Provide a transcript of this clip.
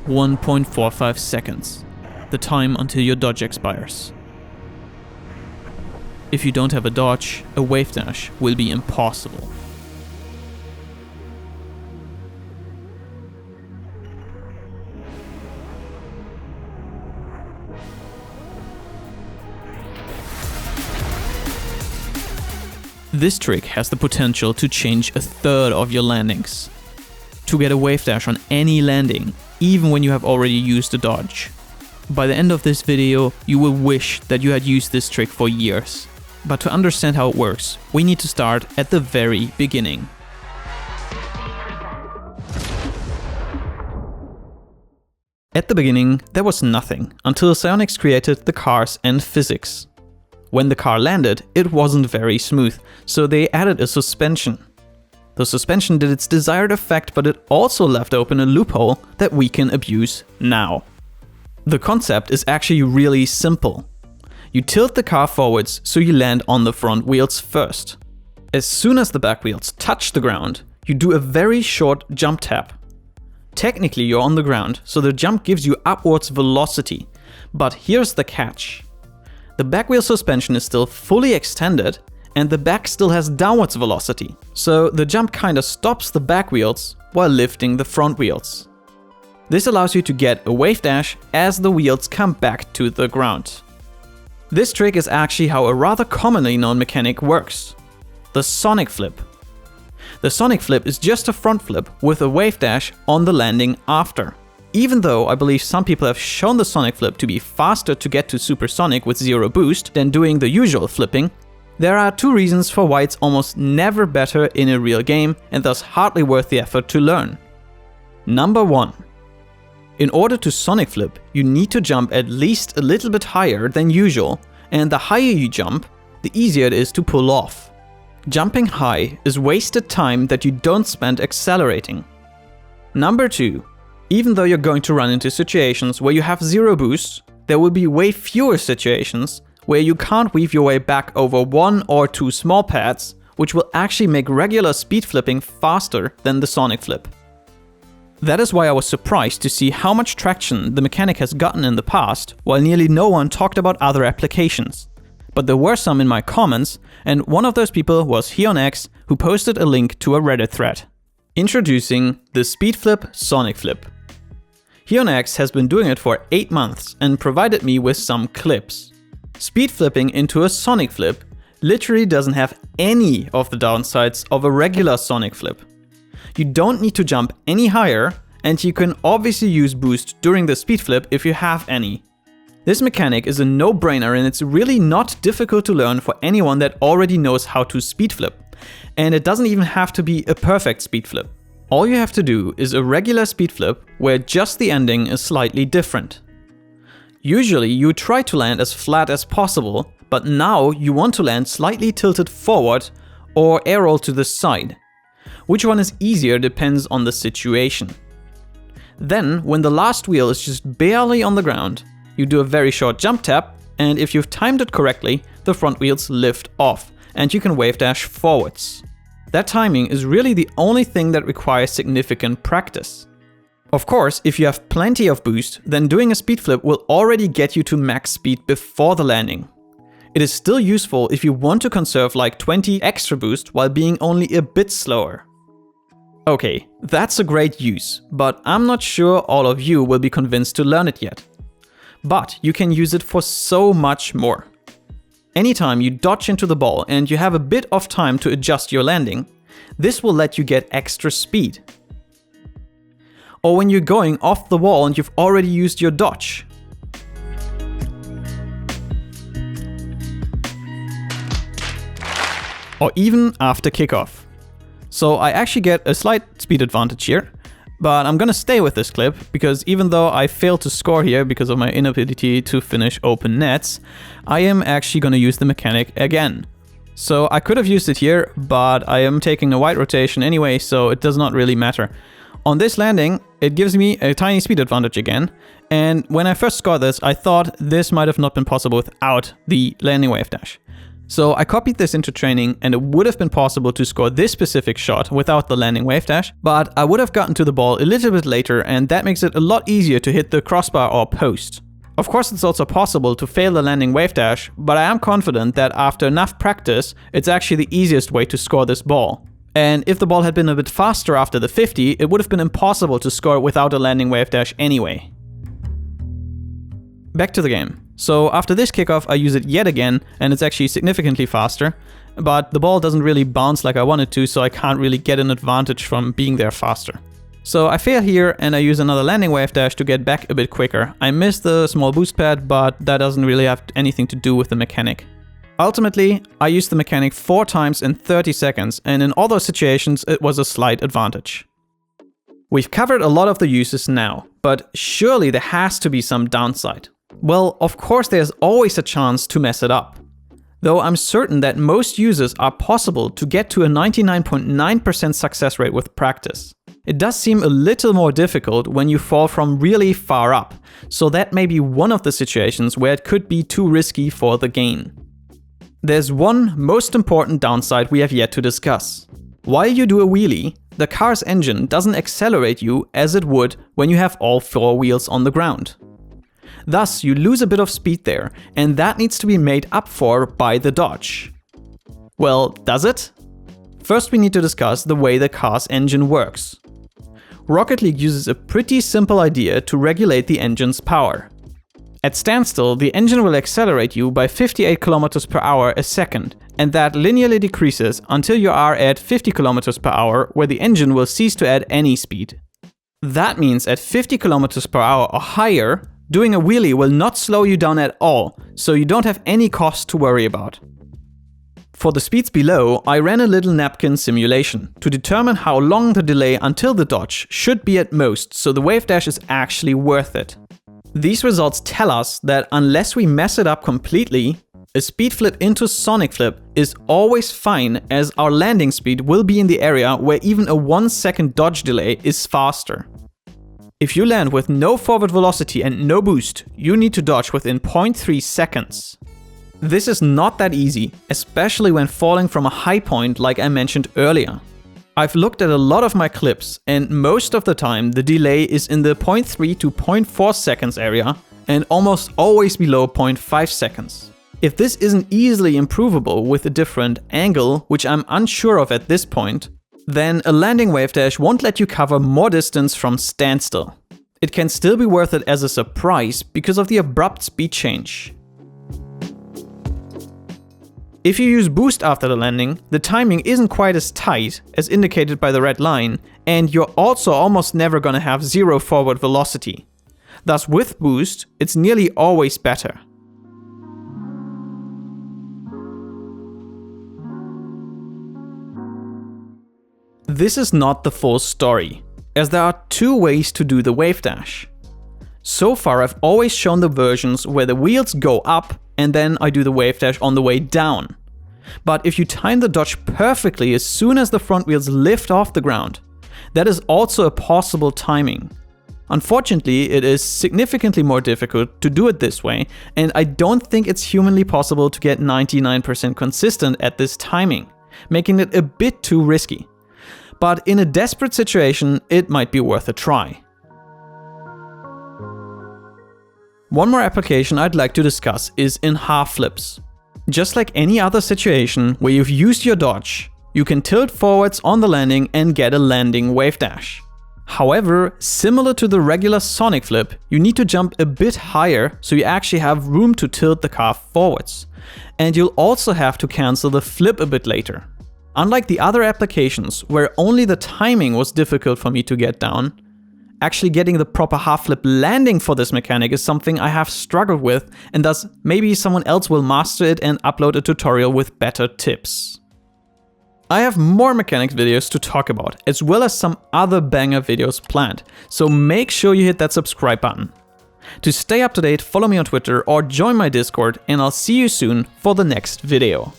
1.45 seconds, the time until your dodge expires. If you don't have a dodge, a Wavedash will be impossible. This trick has the potential to change a third of your landings. To get a Wavedash on any landing, even when you have already used a dodge. By the end of this video, you will wish that you had used this trick for years. But to understand how it works, we need to start at the very beginning. At the beginning, there was nothing, until Psyonix created the cars and physics. When the car landed, it wasn't very smooth, so they added a suspension. The suspension did its desired effect, but it also left open a loophole that we can abuse now. The concept is actually really simple. You tilt the car forwards so you land on the front wheels first. As soon as the back wheels touch the ground, you do a very short jump tap. Technically you're on the ground, so the jump gives you upwards velocity. But here's the catch. The back wheel suspension is still fully extended, and the back still has downwards velocity. So the jump kinda stops the back wheels while lifting the front wheels. This allows you to get a Wavedash as the wheels come back to the ground. This trick is actually how a rather commonly known mechanic works. The Sonic Flip. The Sonic Flip is just a front flip with a Wavedash on the landing after. Even though I believe some people have shown the Sonic Flip to be faster to get to supersonic with zero boost than doing the usual flipping, there are two reasons for why it's almost never better in a real game and thus hardly worth the effort to learn. Number 1. In order to Sonic Flip, you need to jump at least a little bit higher than usual, and the higher you jump, the easier it is to pull off. Jumping high is wasted time that you don't spend accelerating. Number 2. Even though you're going to run into situations where you have zero boost, there will be way fewer situations where you can't weave your way back over 1 or 2 small pads, which will actually make regular speed flipping faster than the Sonic Flip. That is why I was surprised to see how much traction the mechanic has gotten in the past, while nearly no one talked about other applications. But there were some in my comments, and one of those people was Aleks, who posted a link to a Reddit thread. Introducing the Speed Flip Sonic Flip. Aleks has been doing it for 8 months and provided me with some clips. Speed flipping into a Sonic Flip literally doesn't have any of the downsides of a regular Sonic Flip. You don't need to jump any higher, and you can obviously use boost during the speed flip if you have any. This mechanic is a no-brainer, and it's really not difficult to learn for anyone that already knows how to speed flip. And it doesn't even have to be a perfect speed flip. All you have to do is a regular speed flip where just the ending is slightly different. Usually you try to land as flat as possible, but now you want to land slightly tilted forward or air roll to the side. Which one is easier depends on the situation. Then, when the last wheel is just barely on the ground, you do a very short jump tap, and if you've timed it correctly, the front wheels lift off, and you can Wavedash forwards. That timing is really the only thing that requires significant practice. Of course, if you have plenty of boost, then doing a speed flip will already get you to max speed before the landing. It is still useful if you want to conserve like 20 extra boost while being only a bit slower. Okay, that's a great use, but I'm not sure all of you will be convinced to learn it yet. But you can use it for so much more. Anytime you dodge into the ball and you have a bit of time to adjust your landing, this will let you get extra speed. Or when you're going off the wall and you've already used your dodge. Or even after kickoff. So I actually get a slight speed advantage here, but I'm gonna stay with this clip because even though I failed to score here because of my inability to finish open nets, I am actually gonna use the mechanic again. So I could have used it here, but I am taking a wide rotation anyway, so it does not really matter. On this landing, it gives me a tiny speed advantage again, and when I first scored this, I thought this might have not been possible without the landing Wavedash. So I copied this into training, and it would have been possible to score this specific shot without the landing wave dash, but I would have gotten to the ball a little bit later, and that makes it a lot easier to hit the crossbar or post. Of course, it's also possible to fail the landing wave dash, but I am confident that after enough practice, it's actually the easiest way to score this ball. And if the ball had been a bit faster after the 50, it would have been impossible to score without a landing wave dash anyway. Back to the game. So after this kickoff, I use it yet again, and it's actually significantly faster, but the ball doesn't really bounce like I want it to, so I can't really get an advantage from being there faster. So I fail here, and I use another landing wave dash to get back a bit quicker. I missed the small boost pad, but that doesn't really have anything to do with the mechanic. Ultimately, I used the mechanic 4 times in 30 seconds, and in all those situations, it was a slight advantage. We've covered a lot of the uses now, but surely there has to be some downside. Well, of course there's always a chance to mess it up. Though I'm certain that most uses are possible to get to a 99.9% success rate with practice. It does seem a little more difficult when you fall from really far up, so that may be one of the situations where it could be too risky for the gain. There's one most important downside we have yet to discuss. While you do a wheelie, the car's engine doesn't accelerate you as it would when you have all 4 wheels on the ground. Thus, you lose a bit of speed there, and that needs to be made up for by the dodge. Well, does it? First, we need to discuss the way the car's engine works. Rocket League uses a pretty simple idea to regulate the engine's power. At standstill, the engine will accelerate you by 58 km per hour a second, and that linearly decreases until you are at 50 km per hour, where the engine will cease to add any speed. That means at 50 km per hour or higher, doing a wheelie will not slow you down at all, so you don't have any cost to worry about. For the speeds below, I ran a little napkin simulation to determine how long the delay until the dodge should be at most, so the wave dash is actually worth it. These results tell us that unless we mess it up completely, a speed flip into sonic flip is always fine, as our landing speed will be in the area where even a 1-second dodge delay is faster. If you land with no forward velocity and no boost, you need to dodge within 0.3 seconds. This is not that easy, especially when falling from a high point like I mentioned earlier. I've looked at a lot of my clips, and most of the time the delay is in the 0.3 to 0.4 seconds area and almost always below 0.5 seconds. If this isn't easily improvable with a different angle, which I'm unsure of at this point, then a landing wave dash won't let you cover more distance from standstill. It can still be worth it as a surprise because of the abrupt speed change. If you use boost after the landing, the timing isn't quite as tight as indicated by the red line, and you're also almost never gonna have 0 forward velocity. Thus with boost, it's nearly always better. This is not the full story, as there are 2 ways to do the wave dash. So far I've always shown the versions where the wheels go up and then I do the wave dash on the way down. But if you time the dodge perfectly as soon as the front wheels lift off the ground, that is also a possible timing. Unfortunately, it is significantly more difficult to do it this way, and I don't think it's humanly possible to get 99% consistent at this timing, making it a bit too risky. But in a desperate situation, it might be worth a try. One more application I'd like to discuss is in half flips. Just like any other situation where you've used your dodge, you can tilt forwards on the landing and get a landing wave dash. However, similar to the regular sonic flip, you need to jump a bit higher so you actually have room to tilt the car forwards. And you'll also have to cancel the flip a bit later. Unlike the other applications where only the timing was difficult for me to get down, actually getting the proper half flip landing for this mechanic is something I have struggled with, and thus maybe someone else will master it and upload a tutorial with better tips. I have more mechanics videos to talk about, as well as some other banger videos planned, so make sure you hit that subscribe button. To stay up to date, follow me on Twitter or join my Discord, and I'll see you soon for the next video.